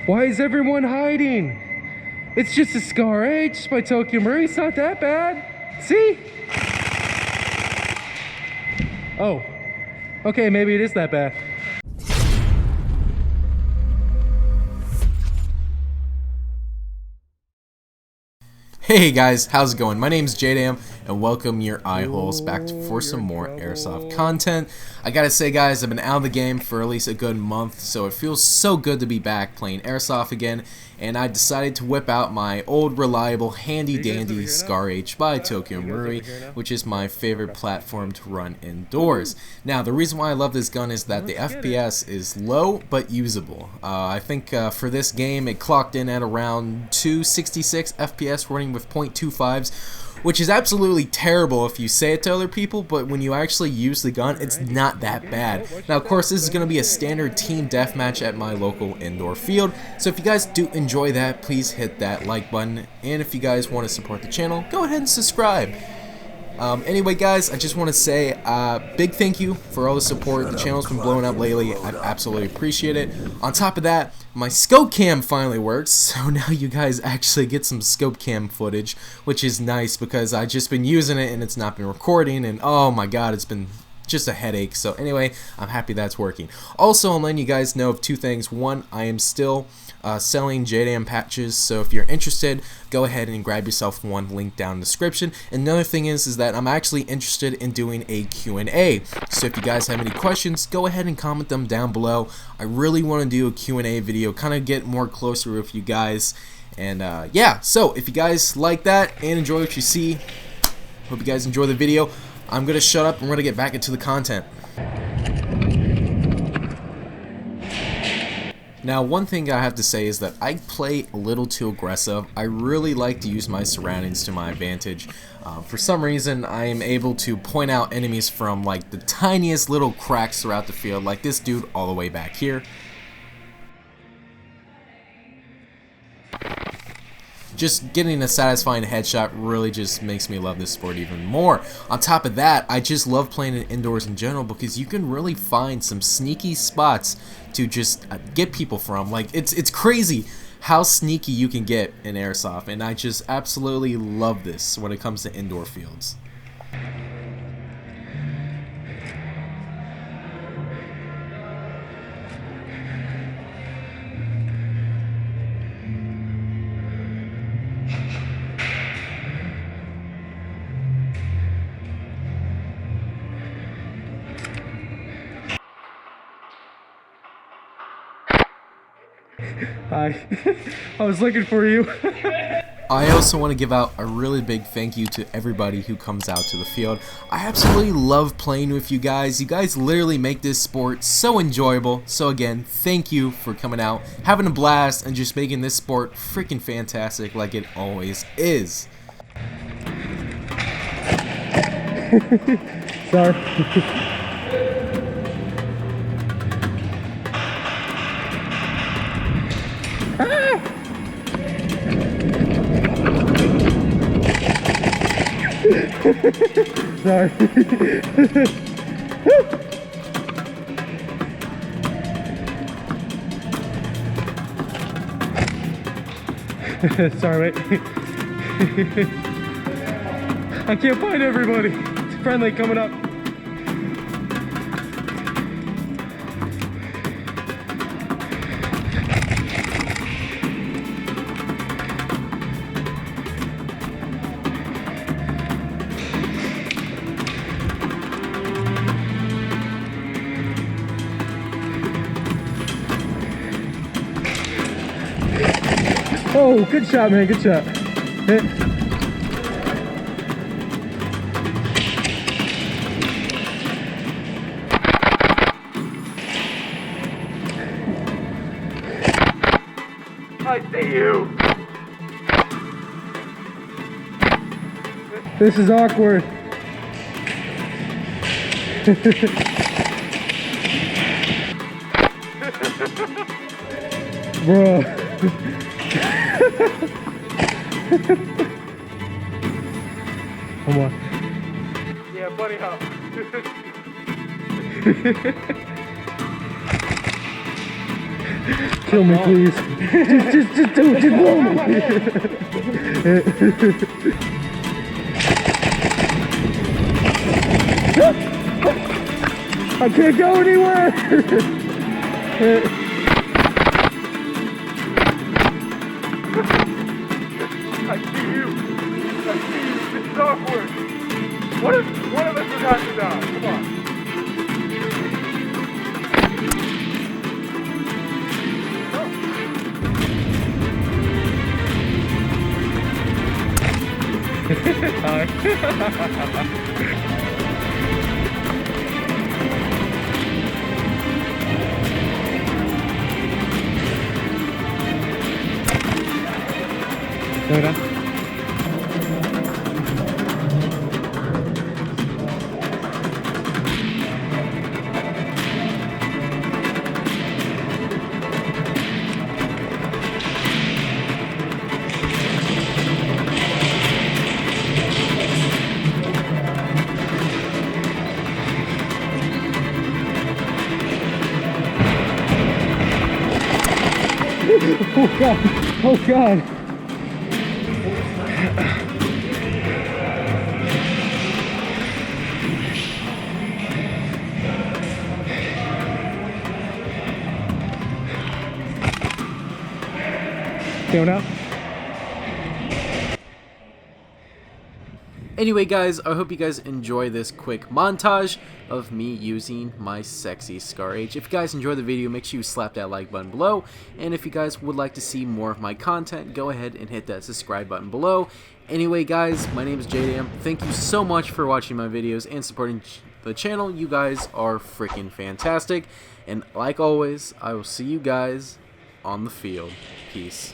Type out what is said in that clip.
Why is everyone hiding? It's just a Scar H by Tokyo Marine. It's not that bad. See? Oh. Okay, maybe it is that bad. Hey guys, how's it going? My name's JDAM and welcome your eye holes back for some more Airsoft content. I gotta say guys, I've been out of the game for at least a good month, so it feels so good to be back playing Airsoft again, and I decided to whip out my old reliable handy dandy Scar H by Tokyo Marine, which is my favorite platform to run indoors. Now the reason why I love this gun is that the FPS is low but usable. I think for this game it clocked in at around 266 FPS running with 0.25s, which is absolutely terrible if you say it to other people, but when you actually use the gun, it's not that bad. Now, of course, this is going to be a standard team deathmatch at my local indoor field, so if you guys do enjoy that, please hit that like button, and if you guys want to support the channel, go ahead and subscribe. Anyway guys, I just want to say big thank you for all the support. The channel's been blowing up lately. I absolutely appreciate it. On top of that, my scope cam finally works, so now you guys actually get some scope cam footage, which is nice because I've just been using it and it's not been recording, and oh my god, it's been just a headache. So anyway, I'm happy that's working. Also, I'm letting you guys know of two things. One, I am still selling JDAM patches, so if you're interested, go ahead and grab yourself one, link down in the description. And another thing is that I'm actually interested in doing a Q&A, so if you guys have any questions, go ahead and comment them down below. I really want to do a Q&A video, kind of get more closer with you guys, and yeah, so if you guys like that and enjoy what you see, hope you guys enjoy the video. I'm gonna shut up and we're gonna get back into the content. Now, one thing I have to say is that I play a little too aggressive. I really like to use my surroundings to my advantage. For some reason, I am able to point out enemies from like the tiniest little cracks throughout the field, like this dude all the way back here. Just getting a satisfying headshot really just makes me love this sport even more. On top of that, I just love playing it indoors in general because you can really find some sneaky spots to just get people from. Like, it's crazy how sneaky you can get in Airsoft, and I just absolutely love this when it comes to indoor fields. Hi. I was looking for you. I also want to give out a really big thank you to everybody who comes out to the field. I absolutely love playing with you guys. You guys literally make this sport so enjoyable. So again, thank you for coming out, having a blast, and just making this sport freaking fantastic like it always is. Sorry. Sorry. Sorry, mate. I can't find everybody. It's friendly coming up. Oh, good shot, man. Good shot. Hit. I see you. This is awkward. Bro. Come on. Yeah, buddy hop. Kill me, please. Just do it. Just blow me. I can't go anywhere. I see you. It's awkward. What if one of us is has to die? Come on. Oh God. Oh God. Going out. Anyway, guys, I hope you guys enjoy this quick montage of me using my sexy Scar H. If you guys enjoy the video, make sure you slap that like button below. And if you guys would like to see more of my content, go ahead and hit that subscribe button below. Anyway, guys, my name is JDAM. Thank you so much for watching my videos and supporting the channel. You guys are freaking fantastic. And like always, I will see you guys on the field. Peace.